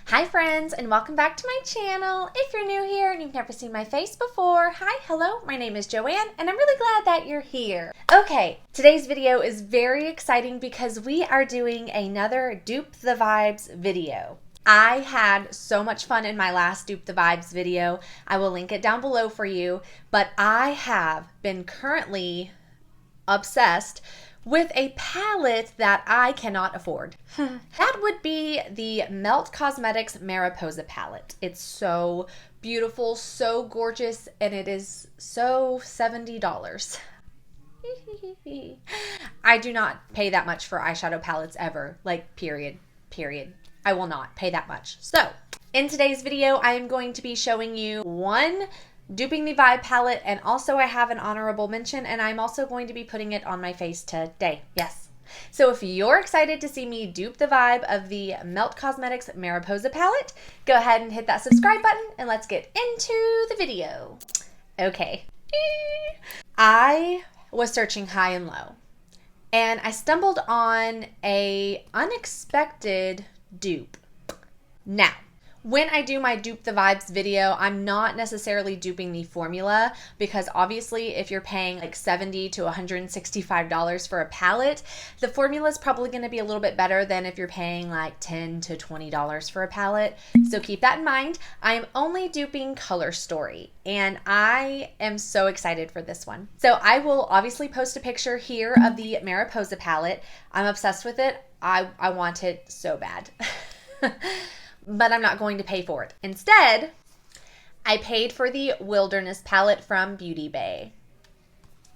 Hi friends, and welcome back to my channel. If you're new here and you've never seen my face before, hi, hello, my name is Joanne and I'm really glad that you're here. Okay, today's video is very exciting because we are doing another Dupe the Vibes video. I had so much fun in my last Dupe the Vibes video. I will link it down below for you, but I have been currently obsessed with a palette that I cannot afford. That would be the Melt Cosmetics Mariposa palette. It's so beautiful, so gorgeous, and it is so $70. I do not pay that much for eyeshadow palettes ever, like period. I will not pay that much. So in today's video, I am going to be showing you one Duping the Vibe palette, and also I have an honorable mention, and I'm also going to be putting it on my face today. Yes. So if you're excited to see me dupe the vibe of the Melt Cosmetics Mariposa palette, go ahead and hit that subscribe button and let's get into the video. Okay. I was searching high and low and I stumbled on a unexpected dupe. Now, when I do my Dupe the Vibes video, I'm not necessarily duping the formula because obviously if you're paying like $70 to $165 for a palette, the formula is probably going to be a little bit better than if you're paying like $10 to $20 for a palette. So keep that in mind. I am only duping Color Story and I am so excited for this one. So I will obviously post a picture here of the Mariposa palette. I'm obsessed with it. I want it so bad. But I'm not going to pay for it. Instead, I paid for the Wilderness palette from Beauty Bay.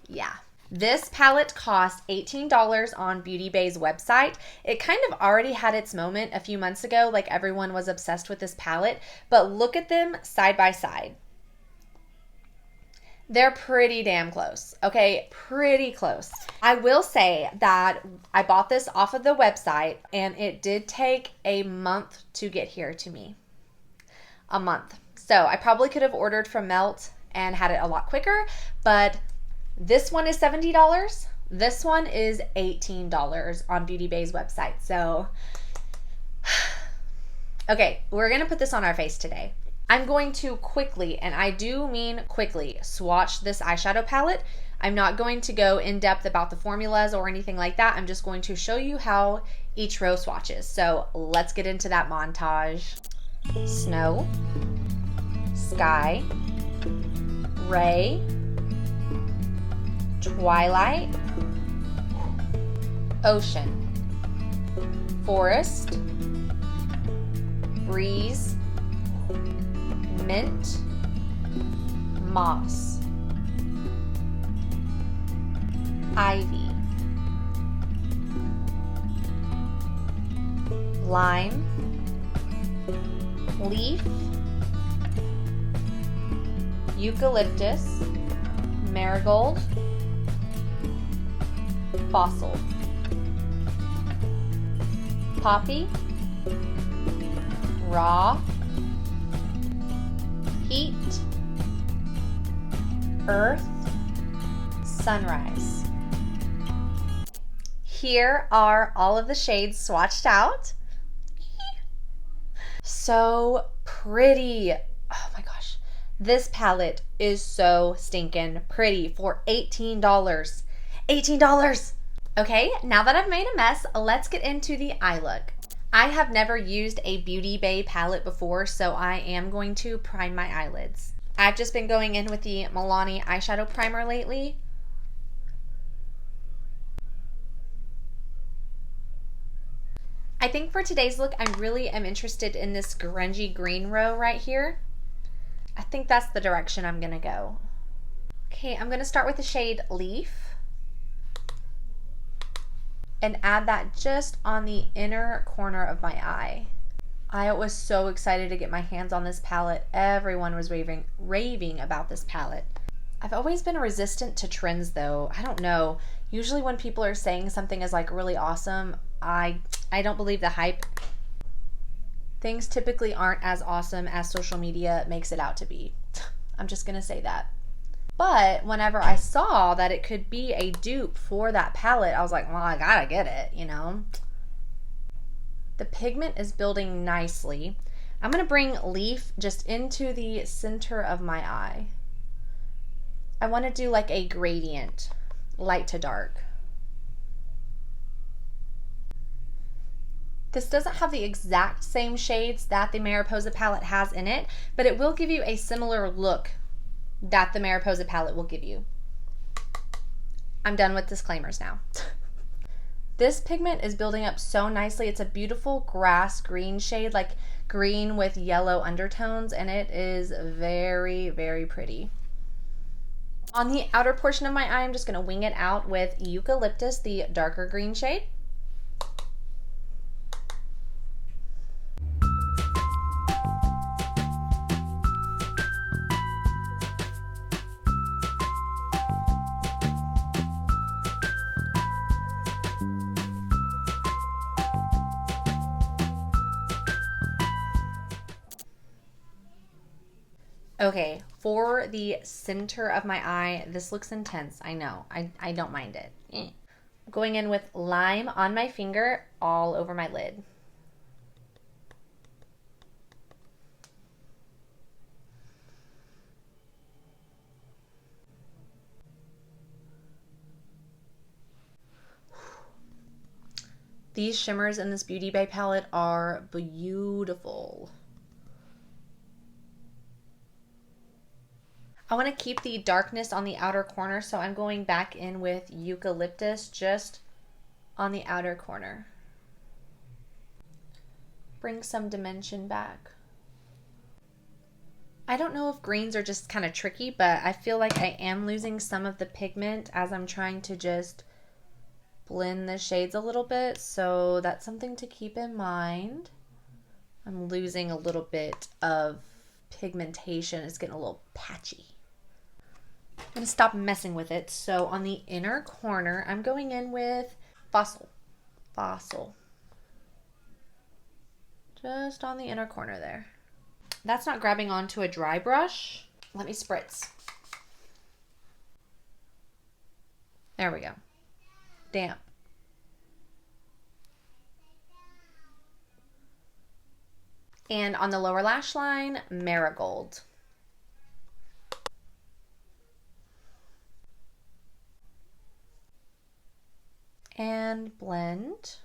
Yeah. This palette cost $18 on Beauty Bay's website. It kind of already had its moment a few months ago, like everyone was obsessed with this palette, but look at them side by side. They're pretty damn close, okay? Pretty close. I will say that I bought this off of the website and it did take a month to get here to me. A month. So I probably could have ordered from Melt and had it a lot quicker, but this one is $70. This one is $18 on Beauty Bay's website. So, okay, we're gonna put this on our face today. I'm going to quickly, and I do mean quickly, swatch this eyeshadow palette. I'm not going to go in depth about the formulas or anything like that. I'm just going to show you how each row swatches. So let's get into that montage. Snow, Sky, Ray, Twilight, Ocean, Forest, Breeze, Mint, Moss, Ivy, Lime, Leaf, Eucalyptus, Marigold, Fossil, Poppy, Raw, Heat, Earth, Sunrise. Here are all of the shades swatched out. So pretty. Oh my gosh. This palette is so stinking pretty for $18. $18. Okay, now that I've made a mess, let's get into the eye look. I have never used a Beauty Bay palette before, so I am going to prime my eyelids. I've just been going in with the Milani eyeshadow primer lately. I think for today's look, I really am interested in this grungy green row right here. I think that's the direction I'm gonna go. Okay, I'm gonna start with the shade Leaf and add that just on the inner corner of my eye. I was so excited to get my hands on this palette. Everyone was raving about this palette. I've always been resistant to trends though. I don't know. Usually when people are saying something is like really awesome, I don't believe the hype. Things typically aren't as awesome as social media makes it out to be. I'm just gonna say that. But whenever I saw that it could be a dupe for that palette, I was like, well, I gotta get it, you know? The pigment is building nicely. I'm going to bring Leaf just into the center of my eye. I want to do like a gradient, light to dark. This doesn't have the exact same shades that the Mariposa palette has in it, but it will give you a similar look that the Mariposa palette will give you. I'm done with disclaimers now. This pigment is building up so nicely. It's a beautiful grass green shade, like green with yellow undertones, and it is very, very pretty. On the outer portion of my eye, I'm just going to wing it out with Eucalyptus, the darker green shade. Okay, for the center of my eye, this looks intense. I know. I don't mind it. Going in with lime on my finger all over my lid. These shimmers in this Beauty Bay palette are beautiful. I want to keep the darkness on the outer corner, so I'm going back in with Eucalyptus just on the outer corner. Bring some dimension back. I don't know if greens are just kind of tricky, but I feel like I am losing some of the pigment as I'm trying to just blend the shades a little bit, so that's something to keep in mind. I'm losing a little bit of pigmentation. It's getting a little patchy. I'm going to stop messing with it. So on the inner corner, I'm going in with Fossil. Just on the inner corner there. That's not grabbing onto a dry brush. Let me spritz. There we go. Damp. And on the lower lash line, Marigold. And blend.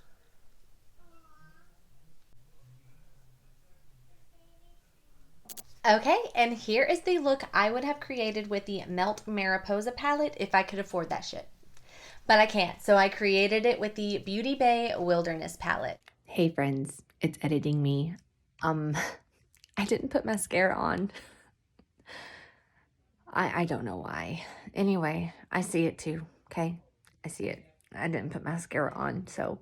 Okay, and here is the look I would have created with the Melt Mariposa palette if I could afford that shit. But I can't, so I created it with the Beauty Bay Wilderness palette. Hey friends, it's editing me. I didn't put mascara on. I don't know why. Anyway, I see it too, okay? I see it. I didn't put mascara on, so.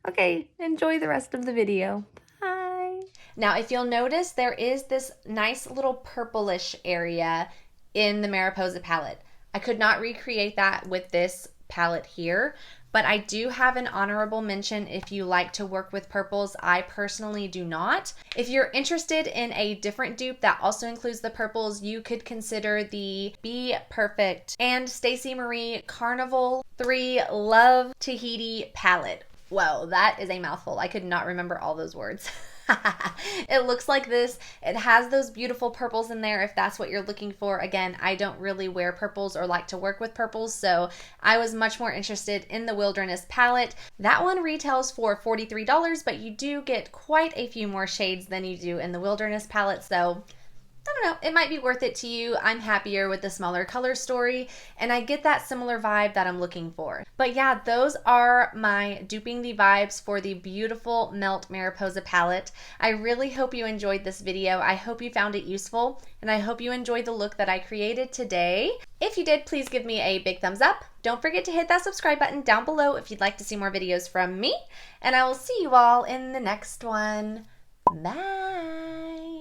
Okay, enjoy the rest of the video. Bye. Now, if you'll notice, there is this nice little purplish area in the Mariposa palette. I could not recreate that with this palette here, but I do have an honorable mention if you like to work with purples. I personally do not. If you're interested in a different dupe that also includes the purples, you could consider the Be Perfect and Stacey Marie Carnival 3 Love Tahiti palette. Whoa, that is a mouthful. I could not remember all those words. It looks like this. It has those beautiful purples in there if that's what you're looking for. Again, I don't really wear purples or like to work with purples, so I was much more interested in the Wilderness palette. That one retails for $43, but you do get quite a few more shades than you do in the Wilderness palette, so I don't know, it might be worth it to you. I'm happier with the smaller color story, and I get that similar vibe that I'm looking for. But yeah, those are my duping the vibes for the beautiful Melt Mariposa palette. I really hope you enjoyed this video. I hope you found it useful, and I hope you enjoyed the look that I created today. If you did, please give me a big thumbs up. Don't forget to hit that subscribe button down below if you'd like to see more videos from me, and I will see you all in the next one. Bye!